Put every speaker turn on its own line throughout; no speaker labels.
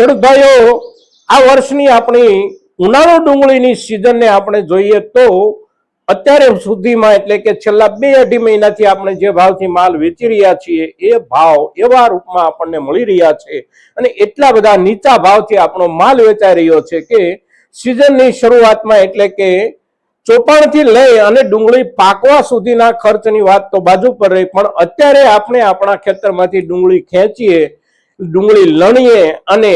ખેડૂત ભાઈઓ, આ વર્ષની આપણી ઉનાળુ ડુંગળીની સિઝનને આપણે જોઈએ તો અત્યારે સુધીમાં એટલે કે છેલ્લા 2-2.5 મહિનાથી આપણે જે ભાવથી માલ વેચી રહ્યા છીએ એ ભાવ એવા રૂપમાં આપણને મળી રહ્યા છે અને એટલા બધા નીચા ભાવથી આપણો માલ વેચાઈ રહ્યો છે કે સિઝનની શરૂઆતમાં એટલે કે ચોપાણથી લઈ અને ડુંગળી પાકવા સુધીના ખર્ચની વાત તો બાજુ પર રહી, પણ અત્યારે આપણે આપણા ખેતરમાંથી ડુંગળી ખેંચીએ, ડુંગળી લણીએ અને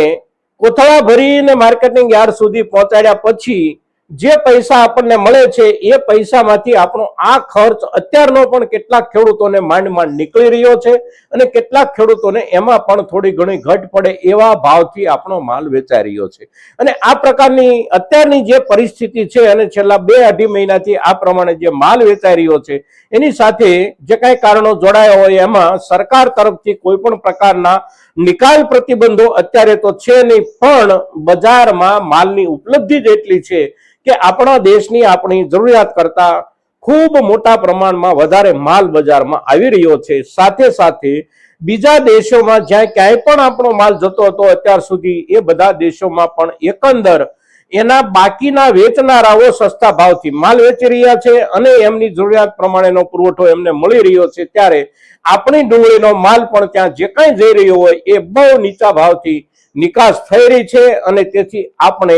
કોથળા ભરીને માર્કેટિંગ યાર્ડ સુધી પહોંચાડ્યા પછી જે પૈસા આપણને મળે છે એ પૈસામાંથી આપણો આ ખર્ચ અત્યારનો પણ કેટલાક ખેડૂતોને માંડ માંડ નીકળી રહ્યો છે અને કેટલાક ખેડૂતોને એમાં પણ થોડી ઘણી ઘટ પડે એવા ભાવથી આપણો માલ વેચાઈ રહ્યો છે. અને આ પ્રકારની અત્યારની જે પરિસ્થિતિ છે અને છેલ્લા 2-2.5 મહિનાથી આ પ્રમાણે જે માલ વેચાઈ રહ્યો છે એની સાથે જે કાંઈ કારણો જોડાયા હોય એમાં સરકાર તરફથી કોઈ પણ પ્રકારના નિકાલ પ્રતિબંધો અત્યારે તો છે નહીં, પણ બજારમાં માલની ઉપલબ્ધિ જ એટલી છે કે આપણા દેશની આપણી જરૂરિયાત કરતા ખૂબ મોટા પ્રમાણમાં વધારે માલ બજારમાં આવી રહ્યો છે. સાથે સાથે બીજા દેશોમાં જ્યાં ક્યાંય પણ આપણો માલ જતો હતો અત્યાર સુધી એ બધા દેશોમાં પણ એકંદર એના બાકીના વેચનારાઓ સસ્તા ભાવથી માલ વેચી રહ્યા છે અને એમની જરૂરિયાત પ્રમાણેનો પુરવઠો એમને મળી રહ્યો છે. ત્યારે આપણી ડુંગળીનો માલ પણ ત્યાં જે કાંઈ જઈ રહ્યો હોય એ બહુ નીચા ભાવથી નિકાસ થઈ રહી છે અને તેથી આપણે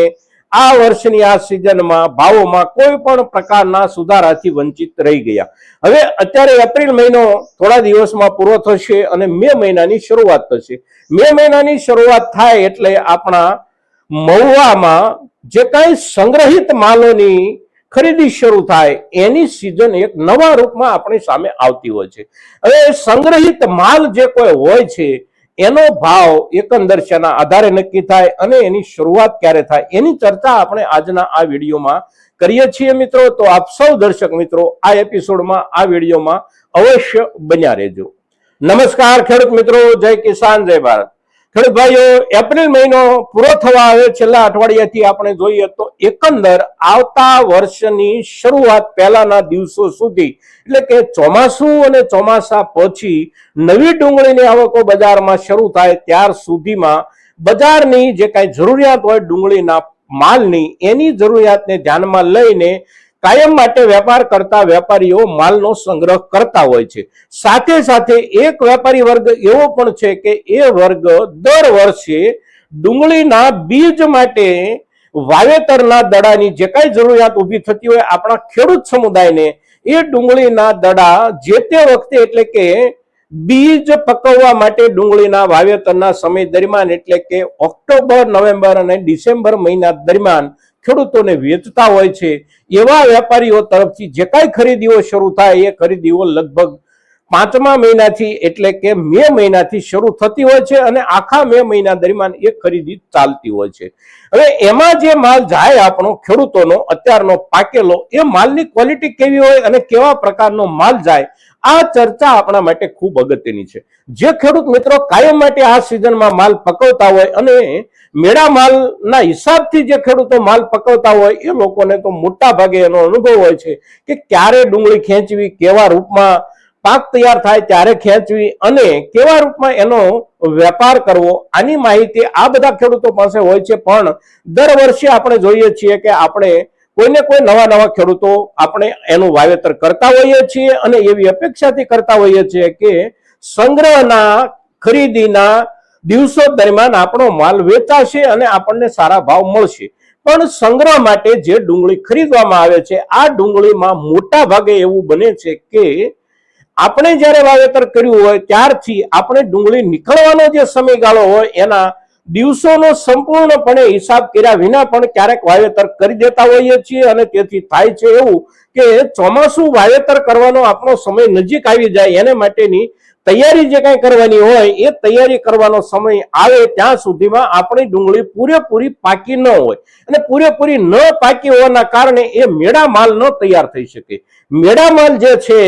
આ વર્ષની આ સિઝનમાં ભાવોમાં કોઈ પણ પ્રકારના સુધારાથી વંચિત રહી ગયા. હવે અત્યારે એપ્રિલ મહિનો થોડા દિવસમાં પૂરો થશે અને મે મહિનાની શરૂઆત થશે. મે મહિનાની શરૂઆત થાય એટલે આપણા મહુવામાં જે કાંઈ સંગ્રહિત માલોની ખરીદી શરૂ થાય એની સિઝન એક નવા રૂપમાં આપણી સામે આવતી હોય છે. હવે સંગ્રહિત માલ જે કોઈ હોય છે એનો ભાવ એકંદર શેના આધારે નક્કી થાય અને એની શરૂઆત ક્યારે થાય એની ચર્ચા આપણે આજના આ વિડીયોમાં કરીએ છીએ મિત્રો. તો આપ સૌ દર્શક મિત્રો આ એપિસોડમાં આ વિડીયોમાં અવશ્ય બન્યા રહેજો. નમસ્કાર ખેડૂત મિત્રો, જય કિસાન જય ભારત. ખેડૂત ભાઈઓ, એપ્રિલ મહિનો પૂરો થવા આવે છેલ્લા અઠવાડિયાથી આપણે જોઈએ તો એકંદર આવતા વર્ષની શરૂઆત પહેલાના દિવસો સુધી એટલે કે ચોમાસું અને ચોમાસા પછી નવી ડુંગળીની આવકો બજારમાં શરૂ થાય ત્યાર સુધીમાં બજારની જે કાંઈ જરૂરિયાત હોય ડુંગળીના માલની એની જરૂરિયાતને ધ્યાનમાં લઈને કાયમ માટે વેપાર કરતા વેપારીઓ માલનો સંગ્રહ કરતા હોય છે. સાથે સાથે એક વેપારી વર્ગ એવો પણ છે કે એ વર્ગ દર વર્ષે ડુંગળીના બીજ માટે વાવેતરના દડાની જે કાંઈ જરૂરિયાત ઊભી થતી હોય આપણા ખેડૂત સમુદાયને એ ડુંગળીના દડા જે તે વખતે એટલે કે બીજ પકવવા માટે ડુંગળીના વાવેતરના સમય દરમિયાન એટલે કે ઓક્ટોબર, નવેમ્બર અને ડિસેમ્બર મહિના દરમિયાન ખેડૂતોને વેચતા હોય છે. એવા વેપારીઓ તરફથી જે કાંઈ ખરીદીઓ શરૂ થાય એ ખરીદીઓ લગભગ 5મા મહિનાથી એટલે કે મે મહિનાથી શરૂ થતી હોય છે અને આખા મે મહિના દરમિયાન એ ખરીદી ચાલતી હોય છે. હવે એમાં જે માલ જાય આપણો ખેડૂતોનો અત્યારનો પાકેલો એ માલની ક્વોલિટી કેવી હોય અને કેવા પ્રકારનો માલ જાય આ ચર્ચા આપણા માટે ખૂબ અગત્યની છે. જે ખેડૂત મિત્રો કાયમ માટે આ સિઝનમાં માલ પકવતા હોય અને મેળા માલના હિસાબથી જે ખેડૂતો માલ પકવતા હોય એ લોકોને તો મોટા ભાગે એનો અનુભવ હોય છે કે ક્યારે ડુંગળી ખેંચવી, કેવા રૂપમાં પાક તૈયાર થાય ત્યારે ખેંચવી અને કેવા રૂપમાં એનો વેપાર કરવો, આની માહિતી આ બધા ખેડૂતો પાસે હોય છે. પણ દર વર્ષે આપણે જોઈએ છીએ કે આપણે કોઈને કોઈ નવા ખેડૂતો આપણે એનું વાવેતર કરતા હોઈએ છીએ અને એવી અપેક્ષાથી કરતા હોઈએ છીએ કે સંગ્રહના ખરીદીના દિવસો દરમિયાન આપણો માલ વેચાશે અને આપણને સારા ભાવ મળશે. પણ સંગ્રહ માટે જે ડુંગળી ખરીદવામાં આવે છે આ ડુંગળીમાં મોટા ભાગે એવું બને છે કે આપણે જ્યારે વાવેતર કર્યું હોય ત્યારથી આપણે ડુંગળી નીકળવાનો જે સમયગાળો હોય એના દિવસોનો સંપૂર્ણપણે હિસાબ કર્યા વિના પણ ક્યારેક વાવેતર કરી દેતા હોઈએ છીએ અને તેથી થાય છે એવું કે ચોમાસું વાવેતર કરવાનો આપણો સમય નજીક આવી જાય એને માટેની તૈયારી જે કાંઈ કરવાની હોય એ તૈયારી કરવાનો સમય આવે ત્યાં સુધીમાં આપણી ડુંગળી પૂરેપૂરી પાકી ન હોય અને પૂરેપૂરી ન પાકી હોવાના કારણે એ મેળા માલ ન તૈયાર થઈ શકે. મેળા માલ જે છે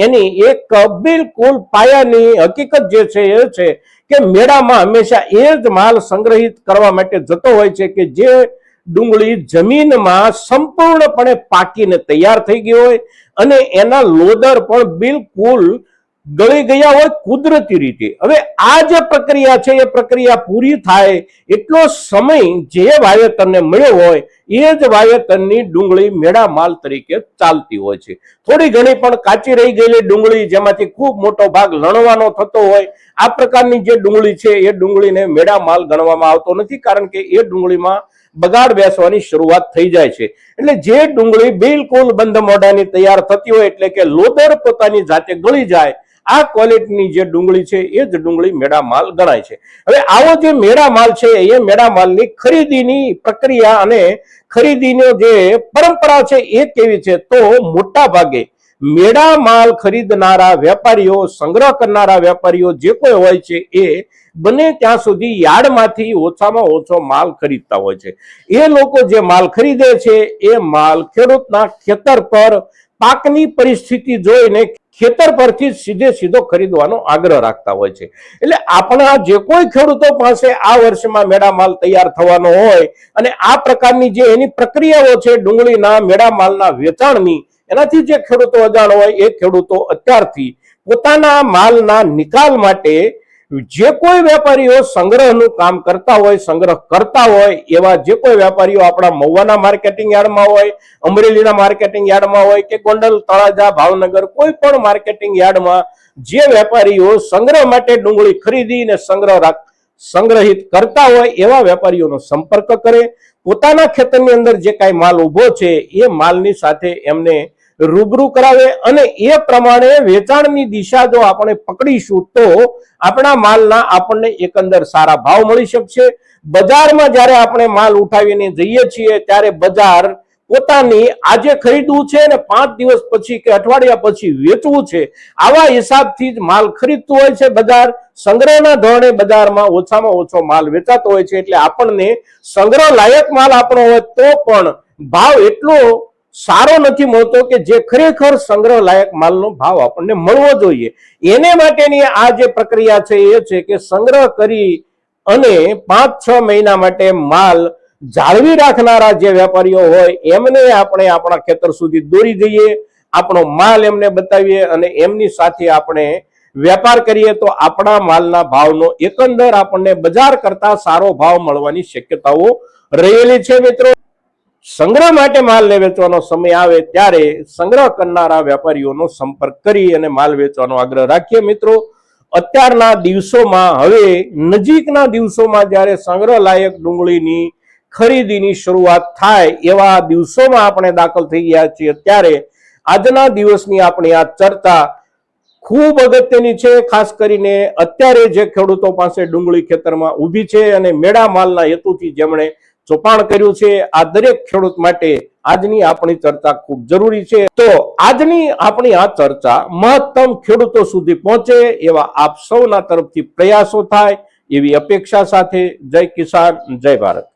એની એક બિલકુલ પાયાની હકીકત જે છે એ છે કે મેળામાં હંમેશા એ જ માલ સંગ્રહિત કરવા માટે જતો હોય છે કે જે ડુંગળી જમીનમાં સંપૂર્ણપણે પાકીને તૈયાર થઈ ગઈ હોય અને એના લોદર પણ બિલકુલ ગળી ગયા હોય કુદરતી રીતે. હવે આ જે પ્રક્રિયા છે એ પ્રક્રિયા પૂરી થાય એટલો સમય જે વાવેતરને મળ્યો હોય એ જ વાવેતરની ડુંગળી મેળા માલ તરીકે ચાલતી હોય છે. થોડી ઘણી પણ કાચી રહી ગયેલી ડુંગળી જેમાંથી ખૂબ મોટો ભાગ લણવાનો થતો હોય આ પ્રકારની જે ડુંગળી છે એ ડુંગળીને મેળા માલ ગણવામાં આવતો નથી, કારણ કે એ ડુંગળીમાં બગાડ બેસવાની શરૂઆત થઈ જાય છે. એટલે જે ડુંગળી બિલકુલ બંધ મોઢાની તૈયાર થતી હોય એટલે કે લોદર પોતાની જાતે ગળી જાય આ ક્વોલિટીની જે ડુંગળી છે એ જ ડુંગળી મેળા માલ ગણાય છે. હવે આવો જે મેળા માલ છે એ મેળા માલની ખરીદીની પ્રક્રિયા અને ખરીદીનો જે પરંપરા છે એ કેવી છે તો મોટા ભાગે મેળા માલ ખરીદનારા વેપારીઓ, સંગ્રહ કરનારા વેપારીઓ જે કોઈ હોય છે એ બને ત્યાં સુધી યાર્ડમાંથી ઓછામાં ઓછો માલ ખરીદતા હોય છે. એ લોકો જે માલ ખરીદે છે એ માલ ખેડૂતના ખેતર પર પાકની પરિસ્થિતિ જોઈને ખેતર પરથી સીધો ખરીદવાનો આગ્રહ રાખતા હોય છે. એટલે આપણા જે કોઈ ખેડૂતો પાસે આ વર્ષમાં મેળા માલ તૈયાર થવાનો હોય અને આ પ્રકારની જે એની પ્રક્રિયાઓ છે ડુંગળીના મેળા માલના વેચાણની, એનાથી જે ખેડૂતો અજાણ હોય એ ખેડૂતો અત્યારથી પોતાના માલના નિકાલ માટે જે કોઈ વેપારીઓ સંગ્રહનું કામ કરતા હોય, સંગ્રહ કરતા હોય એવા જે કોઈ વેપારીઓ આપણા મહુવાના માર્કેટિંગ યાર્ડમાં હોય, અમરેલીના માર્કેટિંગ યાર્ડમાં હોય કે ગોંડલ, તળાજા, ભાવનગર કોઈ પણ માર્કેટિંગ યાર્ડમાં જે વેપારીઓ સંગ્રહ માટે ડુંગળી ખરીદીને સંગ્રહિત કરતા હોય એવા વેપારીઓનો સંપર્ક કરે. પોતાના ખેતરની અંદર જે કાંઈ માલ ઉભો છે એ માલની સાથે એમને રૂબરૂ કરાવે અને એ પ્રમાણે વેચાણની દિશા જો આપણે પકડીશું તો આપણા માલના આપણને એકંદર સારા ભાવ મળી શકશે. બજારમાં જ્યારે આપણે માલ ઉઠાવીને જઈએ છીએ ત્યારે બજાર પોતાની આજે ખરીદવું છે ને 5 દિવસ પછી કે અઠવાડિયા પછી વેચવું છે આવા હિસાબથી જ માલ ખરીદતું હોય છે બજાર. સંગ્રહના ધોરણે બજારમાં ઓછામાં ઓછો માલ વેચાતો હોય છે એટલે આપણને સંગ્રહ લાયક માલ આપણો હોય તો પણ ભાવ એટલો સારો નથી મળતો કે જે ખરેખર સંગ્રહ લાયક માલનો ભાવ આપણને મળવો જોઈએ. એને માટેની આ જે પ્રક્રિયા છે એ છે કે સંગ્રહ કરી અને 5-6 મહિના માટે માલ જાળવી રાખનારા જે વેપારીઓ હોય એમને આપણે આપણા ખેતર સુધી દોરી દઈએ, આપણો માલ એમને બતાવીએ અને એમની સાથે આપણે વેપાર કરીએ તો આપણા માલના ભાવનો એકંદર આપણને બજાર કરતા સારો ભાવ મળવાની શક્યતાઓ રહેલી છે. મિત્રો, સંગ્રહ માટે માલને વેચવાનો સમય આવે ત્યારે સંગ્રહ કરનારા વેપારીઓનો સંપર્ક કરી અને માલ વેચવાનો આગ્રહ રાખીએ. મિત્રો, અત્યારના દિવસોમાં હવે નજીકના દિવસોમાં જ્યારે સંગ્રહ લાયક ડુંગળીની ખરીદીની શરૂઆત થાય એવા દિવસોમાં આપણે દાખલ થઈ ગયા છીએ ત્યારે આજના દિવસની આપણી આ ચર્ચા ખૂબ અગત્યની છે. ખાસ કરીને અત્યારે જે ખેડૂતો પાસે ડુંગળી ખેતરમાં ઊભી છે અને મેળા માલના હેતુથી જેમણે ચોપાણ કર્યું છે આ દરેક ખેડૂત માટે આજની આપણી ચર્ચા ખૂબ જરૂરી છે. તો આજની આપણી આ ચર્ચા મહત્તમ ખેડૂતો સુધી પહોંચે એવા આપ સૌના તરફથી પ્રયાસો થાય એવી અપેક્ષા સાથે જય કિસાન, જય ભારત.